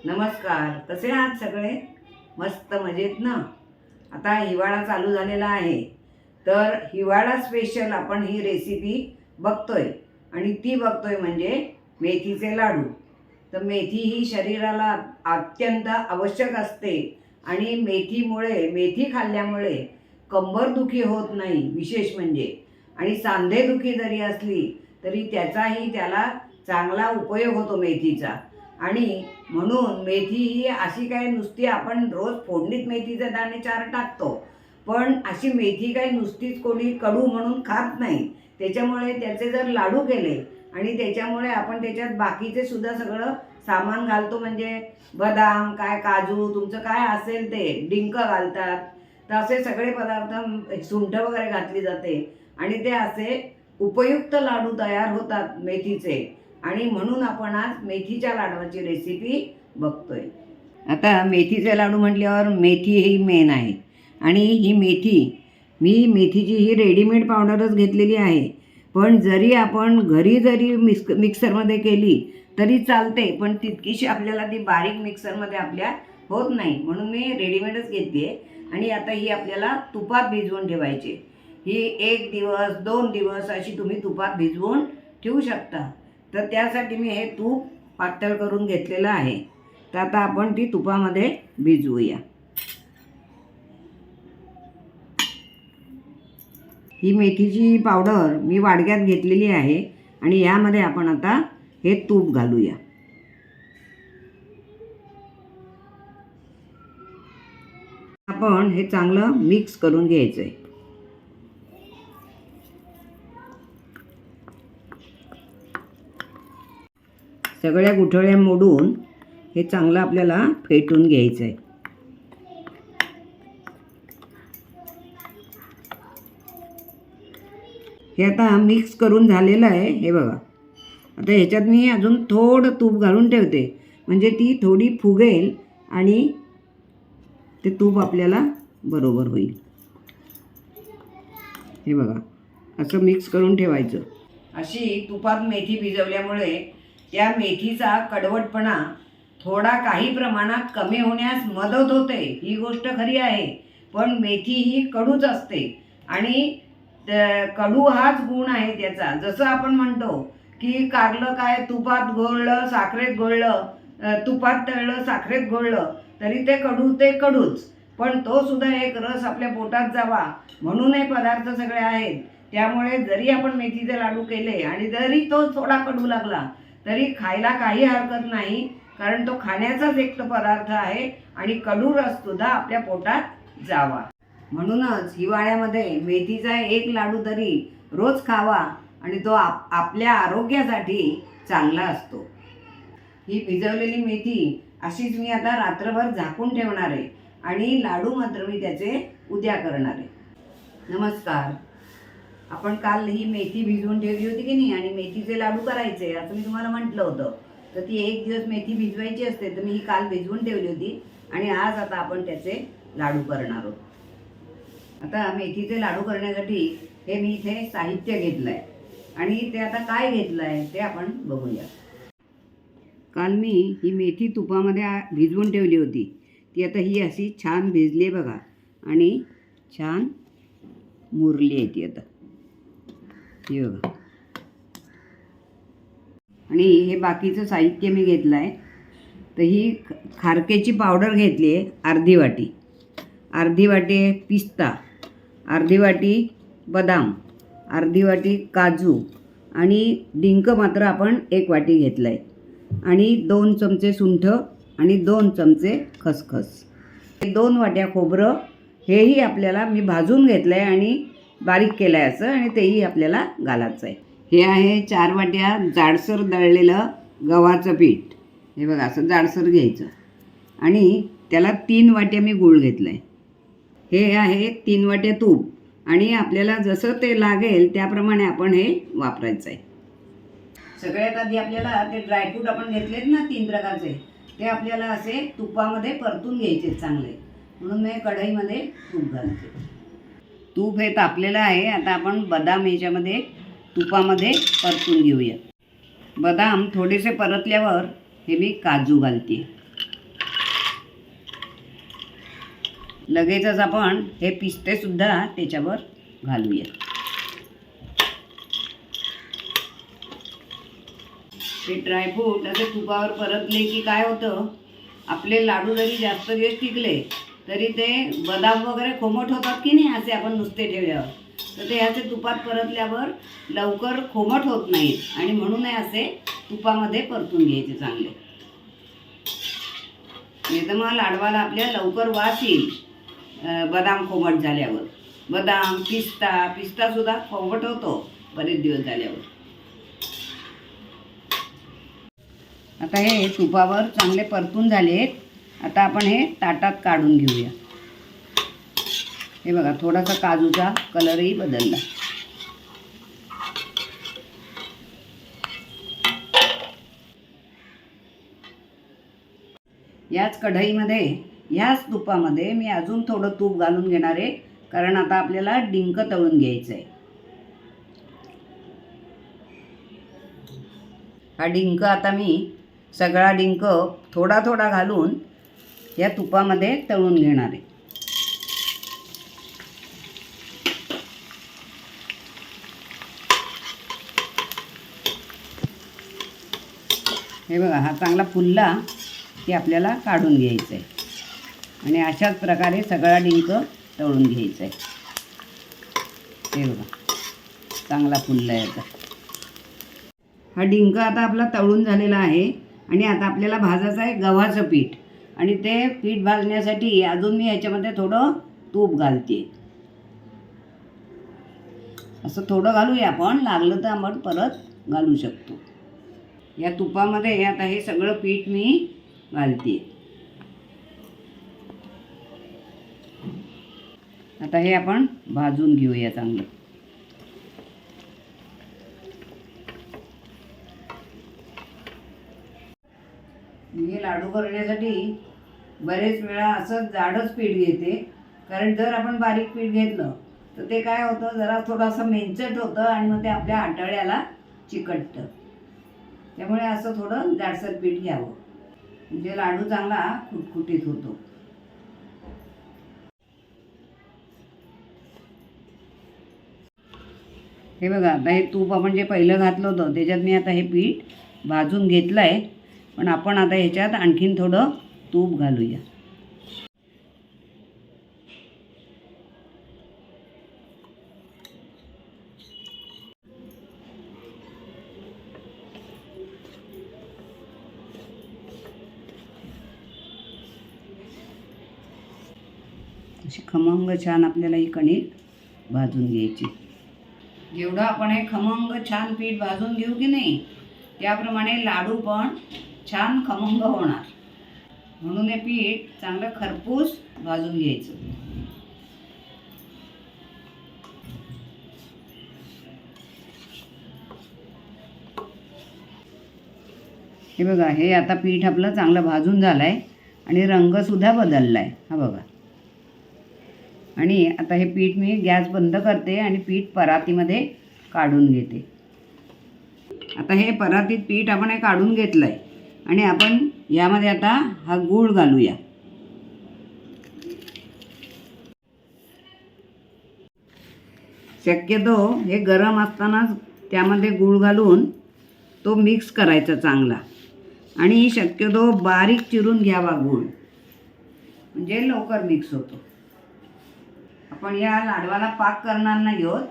नमस्कार. कसे आहात सगळे? मस्त मजेत ना? आता हिवाळा चालू झालेला आहे, तर हिवाळा स्पेशल आपण ही रेसिपी बघतोय आणि ती बघतोय म्हणजे मेथीचे लाडू. तर मेथी ही शरीराला अत्यंत आवश्यक असते आणि मेथी खाल्ल्यामुळे कंबरदुखी होत नाही विशेष म्हणजे, आणि सांधेदुखी जरी असली तरी त्याला चांगला उपयोग होतो मेथीचा. आणि म्हणून मेथी ही अशी काय नुसती आपण रोज फोडणीत मेथीचे दाणे चार टाकतो, पण अशी मेथी काही नुसतीच कोणी कडू म्हणून खात नाही. त्याच्यामुळे त्याचे जर लाडू केले आणि त्याच्यामुळे आपण त्याच्यात बाकीचे सुद्धा सगळं सामान घालतो, म्हणजे बदाम काय, काजू, तुमचं काय असेल ते, डिंक घालतात. तर असे सगळे पदार्थ, सुंठ वगैरे घातली जाते आणि ते असे उपयुक्त लाडू तयार होतात मेथीचे. आणि म्हणून आपण आज मेथीच्या लाडवाची रेसिपी बघतोय. आता मेथीचे लाडू म्हटल्यावर मेथी ही मेन आहे. आणि ही मेथीची ही रेडीमेड पावडरच घेतलेली आहे. पण जरी आपण घरी मिक्सरमध्ये केली तरी चालते, पण तितकीशी आपल्याला ती बारीक मिक्सरमध्ये आपल्या होत नाही, म्हणून मी रेडीमेडच घेतली आहे. आणि आता ही आपल्याला तुपात भिजवून ठेवायची. ही 1 दिवस 2 दिवस अशी तुम्ही तुपात भिजवून ठेवू शकता. तर त्यासाठी मी हे तूप पातळ करून घेतलेलं आहे. तर आता आपण ती तुपामध्ये भिजवूया. ही मेथीची पावडर मी वाडग्यात घेतलेली आहे आणि यामध्ये आपण आता हे तूप घालूया. आपण हे चांगलं मिक्स करून घ्यायचं आहे. सगळ्या गुठळ्या मोडून हे चांगलं आपल्याला फेटून घ्यायचं आहे. हे आता मिक्स करून झालेलं आहे. हे बघा, आता ह्याच्यात मी अजून थोडं तूप घालून ठेवते, म्हणजे ती थोडी फुगेल आणि ते तूप आपल्याला बरोबर होईल. हे बघा, असं मिक्स करून ठेवायचं. अशी तुपात मेथी भिजवल्यामुळे त्या मेथीचा कडवटपणा थोडा काही प्रमाणात कमी होण्यास मदत होते. ही गोष्ट खरी आहे, पण मेथी ही कडूच असते आणि कडू हाच गुण आहे त्याचा. जसं आपण म्हणतो की कारलं काय तुपात घोळलं साखरेत घोळलं, तुपात तळलं साखरेत घोळलं तरी ते कडूच. पण तो सुद्धा एक रस आपल्या पोटात जावा म्हणून हे पदार्थ सगळे आहेत. त्यामुळे जरी आपण मेथीचे लाडू केले आणि जरी तो थोडा कडू लागला तरी खायला काही हरकत नाही, कारण तो खाण्याचाच एक पदार्थ आहे आणि कडू रस सुद्धा आपल्या पोटात जावा. म्हणूनच हिवाळ्यामध्ये मेथीचा एक लाडू तरी रोज खावा आणि तो आपल्या आरोग्यासाठी चांगला असतो. ही भिजवलेली मेथी अशीच मी आता रात्रभर झाकून ठेवणार आहे आणि लाडू मात्र मी त्याचे उद्या करणार आहे. नमस्कार. आपण काल ही मेथी भिजवून ठेवली होती की नाही, आणि मेथीचे लाडू करायचे असं मी तुम्हाला म्हटलं होतं. तर ती 1 दिवस मेथी भिजवायची असते, तर मी ही काल भिजवून ठेवली होती आणि आज आता आपण त्याचे लाडू करणार आहोत. आता मेथीचे लाडू करण्यासाठी हे मी इथे साहित्य घेतलं आहे आणि ते आता काय घेतलं आहे ते आपण बघूया. काल मी ही मेथी तुपामध्ये भिजवून ठेवली होती. ती आता ही अशी छान भिजली आहे बघा, आणि छान मुरली आहे ती आता. हे बघा, आणि हे बाकीचं साहित्य मी घेतलं आहे. तर ही खारकेची पावडर घेतली आहे अर्धी वाटी. अर्धी वाटी पिस्ता, अर्धी वाटी बदाम, अर्धी वाटी काजू, आणि डिंक मात्र आपण 1 वाटी घेतलं आहे, आणि 2 चमचे सुंठ आणि 2 चमचे खसखस. 2 वाट्या खोबरं, हेही आपल्याला मी भाजून घेतलं आहे आणि बारीक केलं आहे असं, आणि तेही आपल्याला घालायचं आहे. हे आहे 4 वाट्या जाडसर दळलेलं गव्हाचं पीठ. हे बघा, असं जाडसर घ्यायचं, आणि त्याला 3 वाट्या मी गूळ घेतलं आहे. हे आहे 3 वाट्या तूप, आणि आपल्याला जसं ते लागेल त्याप्रमाणे आपण हे वापरायचं आहे. सगळ्यात आधी आपल्याला ते ड्रायफ्रूट आपण घेतलेत ना 3 प्रकारचे, ते आपल्याला असे तुपामध्ये परतून घ्यायचे चांगले. म्हणून मी कढईमध्ये तूप घालते. तूप हे तापलेलं आहे. आता आपण बदाम ह्याच्यामध्ये तुपामध्ये परतून घेऊया. बदाम थोडेसे परतल्यावर हे मी काजू घालते. लगेचच आपण हे पिस्ते सुद्धा त्याच्यावर घालूया. हे ड्रायफ्रूट असे तुपावर परतले की काय होतं, आपले लाडू जरी जास्त दिवस टिकले तरी ते बदाम वगैरे खोमट होतात की नाही, असे आपण नुसते ठेवल्यावर, तर ते असे तुपात परतल्यावर लवकर खोमट होत नाहीत आणि म्हणून हे असे तुपामध्ये परतून घ्यायचे चांगले. नाही तर मग लाडवाला आपल्या लवकर वास येईल. बदाम खोमट झाल्यावर बदाम पिस्तासुद्धा खोमट होतो बरेच दिवस झाल्यावर. आता हे तुपावर चांगले परतून झालेत. आता आपण हे ताटात काढून घेऊया. हे बघा, थोडासा काजूचा कलरही बदलला. याच कढईमध्ये ह्याच तुपामध्ये मी अजून थोडं तूप घालून घेणार आहे, कारण आता आपल्याला डिंक तळून घ्यायचं आहे. हा डिंक आता मी सगळा डिंक थोडा थोडा घालून या तुपामध्ये तळून घेणार आहे. हे बघा, हा चांगला फुलला की आपल्याला काढून घ्यायचं आहे आणि अशाच प्रकारे सगळा डिंक तळून घ्यायचा आहे. हे बघा, चांगला फुलला आहे. आता हा डिंक आता आपला तळून झालेला आहे आणि आता आपल्याला भाजायचं आहे गव्हाचं पीठ. आणि ते पीठ भाजण्यासाठी अजून मी ह्याच्यामध्ये थोडं तूप घालते. असं थोडं घालूया, आपण लागलं तर आपण परत घालू शकतो. या तुपामध्ये आता हे सगळं पीठ मी घालते. आता हे आपण भाजून घेऊया चांगलं. मी लाडू करण्यासाठी बरेच वेळा असं जाडच पीठ घेते, कारण जर आपण बारीक पीठ घेतलं तर ते काय होतं, जरा थोडंसं मेंचट होतं आणि मग ते आपल्या आठवड्याला चिकटतं. त्यामुळे असं थोडं जाडसर पीठ घ्यावं, म्हणजे लाडू चांगला खुटखुटीत होतो. हे बघा, आता हे तूप आपण जे पहिलं घातलं होतं त्याच्यात मी आता हे पीठ भाजून घेतलं आहे, पण आपण आता ह्याच्यात आणखीन थोडं तूप घालूया. अशी खमंग छान आपल्याला ही कणिक भाजून घ्यायची. जेवढं आपण हे खमंग छान पीठ भाजून घेऊ की नाही, त्याप्रमाणे लाडू पण छान खमंग होणार. म्हणून हे पीठ चांगलं खरपूस भाजून घ्यायचं. हे बघा, हे आता पीठ आपलं चांगलं भाजून झालं आहे आणि रंगसुद्धा बदलला आहे. हा बघा. आणि आता हे पीठ मी गॅस बंद करते आणि पीठ परातीमध्ये काढून घेते. आता हे परातीत पीठ आपण हे काढून घेतलं आहे आणि आपण यामध्ये आता हा गूळ घालूया. शक्यतो हे गरम असतानाच त्यामध्ये गूळ घालून तो मिक्स करायचा चांगला. आणि शक्यतो बारीक चिरून घ्यावा गूळ, म्हणजे लवकर मिक्स होतो. आपण या लाडवाला पाक करणार नाही आहोत,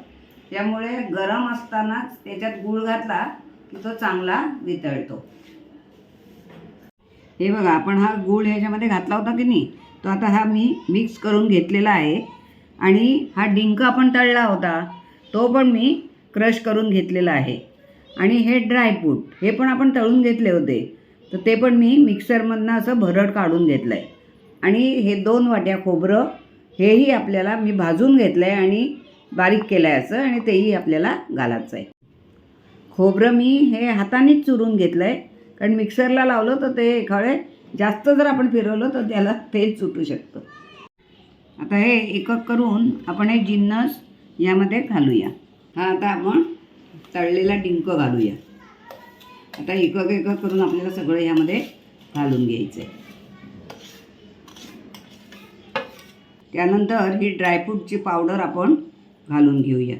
त्यामुळे गरम असतानाच त्याच्यात गूळ घातला की तो चांगला वितळतो. हे बघा, आपण हा गूळ ह्याच्यामध्ये घातला होता की नाही, तो आता हा मी मिक्स करून घेतलेला आहे. आणि हा डिंक आपण तळला होता तो पण मी क्रश करून घेतलेला आहे. आणि हे ड्रायफ्रूट हे पण आपण तळून घेतले होते, तर ते पण मी मिक्सरमधनं असं भरड काढून घेतलं आहे. आणि हे 2 वाट्या खोबरं हेही आपल्याला मी भाजून घेतलं आहे आणि बारीक केलं आहे असं, आणि तेही आपल्याला घालायचं आहे. खोबरं मी हे हातानेच चुरून घेतलं आहे, कारण मिक्सरला लावलं तर ते एखादे जास्त जर आपण फिरवलं तर त्याला तेल सुटू शकतं. आता हे एकक करून आपण हे जिन्नस यामध्ये घालूया. हा आता आपण तळलेला डिंक घालूया. आता एकक एकक करून आपल्याला सगळं यामध्ये घालून घ्यायचं आहे. त्यानंतर ही ड्रायफ्रूटची पावडर आपण घालून घेऊया.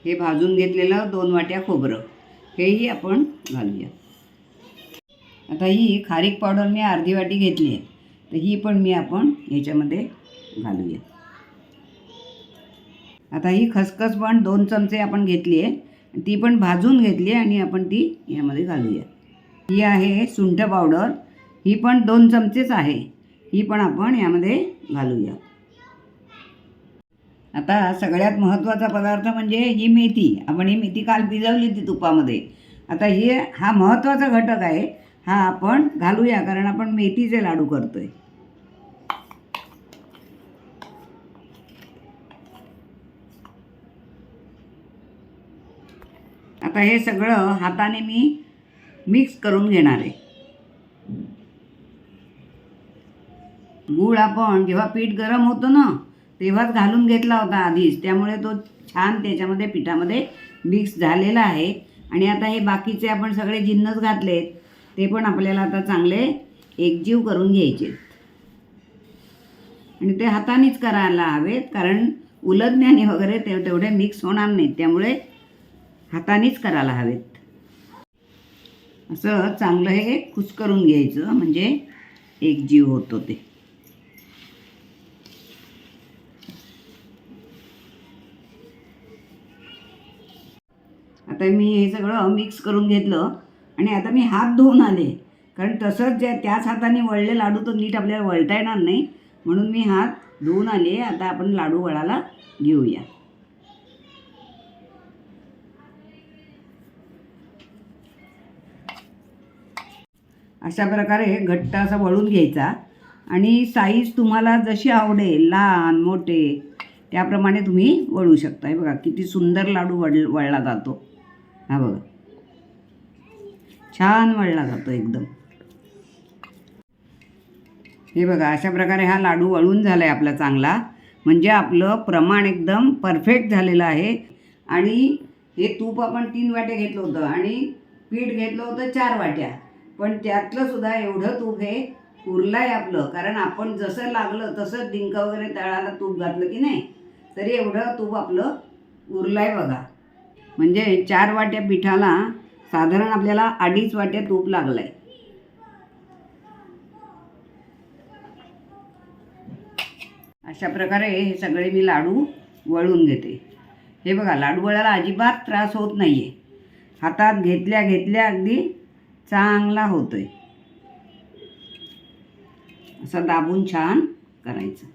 हे भाजून घेतलेलं 2 वाट्या खोबरं हेही आपण घालूया. आता ही खारीक पावडर मी अर्धी वाटी घेतली आहे, तर ही पण आपण याच्यामध्ये घालूया. आता ही खसखस पण 2 चमचे आपण घेतली आहे, ती पण भाजून घेतली आणि आपण ती यामध्ये घालूया. ही आहे सुंठ पावडर, ही पण 2 चमचेच आहे, ही पण आपण यामध्ये घालूया. आता सगळ्यात महत्त्वाचा पदार्थ म्हणजे ही मेथी. आपण ही मेथी काल भिजवली ती तुपामध्ये. आता हा महत्त्वाचा घटक आहे, हा आपण घालूया कारण आपण मेथीचे लाडू करतोय. आता हे सगळं हाताने मी मिक्स करून घेणार आहे. गूळ आपण जेव्हा पीठ गरम होतं ना तेव्हाच घालून घेतला होता आधीच, त्यामुळे तो छान त्याच्यामध्ये पिठामध्ये मिक्स झालेला आहे. आणि आता हे बाकीचे आपण सगळे जिन्नस घातलेत ते पण आपल्याला आता चांगले एकजीव करून घ्यायचे आणि ते हातानेच करायला हवेत, कारण उलटण्याने वगैरे तेवढे मिक्स होणार नाहीत, त्यामुळे हातानेच करायला हवेत. असं चांगलं हे कुस्करून घ्यायचं म्हणजे एकजीव होतो ते. आता मी हे सगळं मिक्स करून घेतलं आणि आता मी हात धुवून आले, कारण तसंच त्याच हाताने वळले लाडू तर नीट आपल्याला वळता येणार नाही, म्हणून मी हात धुवून आले. आता आपण लाडू वळायला घेऊया. अशा प्रकारे घट्ट असं वळून घ्यायचा आणि साईज तुम्हाला जशी आवडेल, लहान मोठे त्याप्रमाणे तुम्ही वळू शकता. हे बघा किती सुंदर लाडू वळला जातो. हा बघा छान वळला जातो एकदम. हे बघा अशा प्रकारे हा लाडू वळून झाला आहे आपला चांगला, म्हणजे आपलं प्रमाण एकदम परफेक्ट झालेलं आहे. आणि हे तूप आपण 3 वाट्या घेतलं होतं आणि पीठ घेतलं होतं 4 वाट्या, पण त्यातलं सुद्धा एवढं तूप हे उरलं आहे आपलं, कारण आपण जसं लागलं तसं डिंक वगैरे तळाला तूप घातलं की नाही, तरी एवढं तूप आपलं उरलं आहे बघा. म्हणजे 4 वाट्या पिठाला साधारण आपल्याला 2.5 वाट्या तूप लागलं आहे. अशा प्रकारे हे सगळे मी लाडू वळून घेते. हे बघा लाडू वळायला अजिबात त्रास होत नाही आहे. हातात घेतल्या घेतल्या अगदी चांगला होतोय. असं दाबून छान करायचं.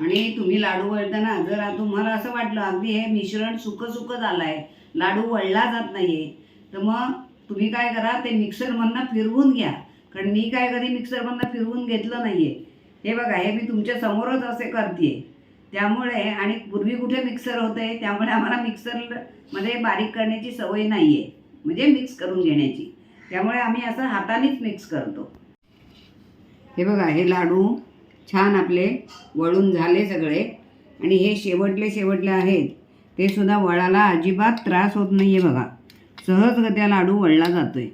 आणि तुम्ही लाडू वळताना जर तुम्हाला असं वाटलं अगदी हे मिश्रण सुकं सुकं झालं आहे, लाडू वळला जात नाही आहे, तर मग तुम्ही काय करा, ते मिक्सरमधनं फिरवून घ्या. कारण मी काय कधी मिक्सरमधनं फिरवून घेतलं नाही आहे. हे बघा हे मी तुमच्या समोरच असे करते, त्यामुळे आणि पूर्वी कुठे मिक्सर होते, त्यामुळे आम्हाला मिक्सरमध्ये बारीक करण्याची सवय नाही आहे, म्हणजे मिक्स करून घेण्याची, त्यामुळे आम्ही असं हातानेच मिक्स करतो. हे बघा हे लाडू छान आपले वळून झाले सगळे आणि हे शेवटले आहेत ते सुद्धा वळायला अजिबात त्रास होत नाही आहे बघा. सहजगत्या लाडू वळला जातोय.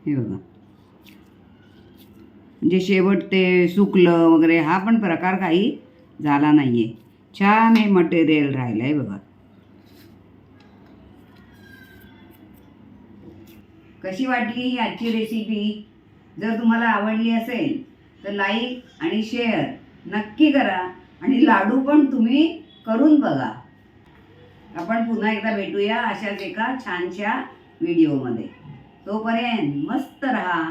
हे बघा म्हणजे शेवट ते सुकलं वगैरे हा पण प्रकार काही झाला नाही आहे. छान हे मटेरियल राहिलं आहे बघा. कशी वाटली ही आजची रेसिपी? जर तुम्हाला आवडली असेल तर लाईक आणि शेअर नक्की करा आणि लाडू पण तुम्ही करून बघा. आपण पुन्हा एकदा भेटूया अशाच एका छानशा व्हिडिओमध्ये. तोपर्यंत मस्त राहा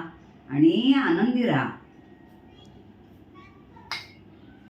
आणि आनंदी राहा.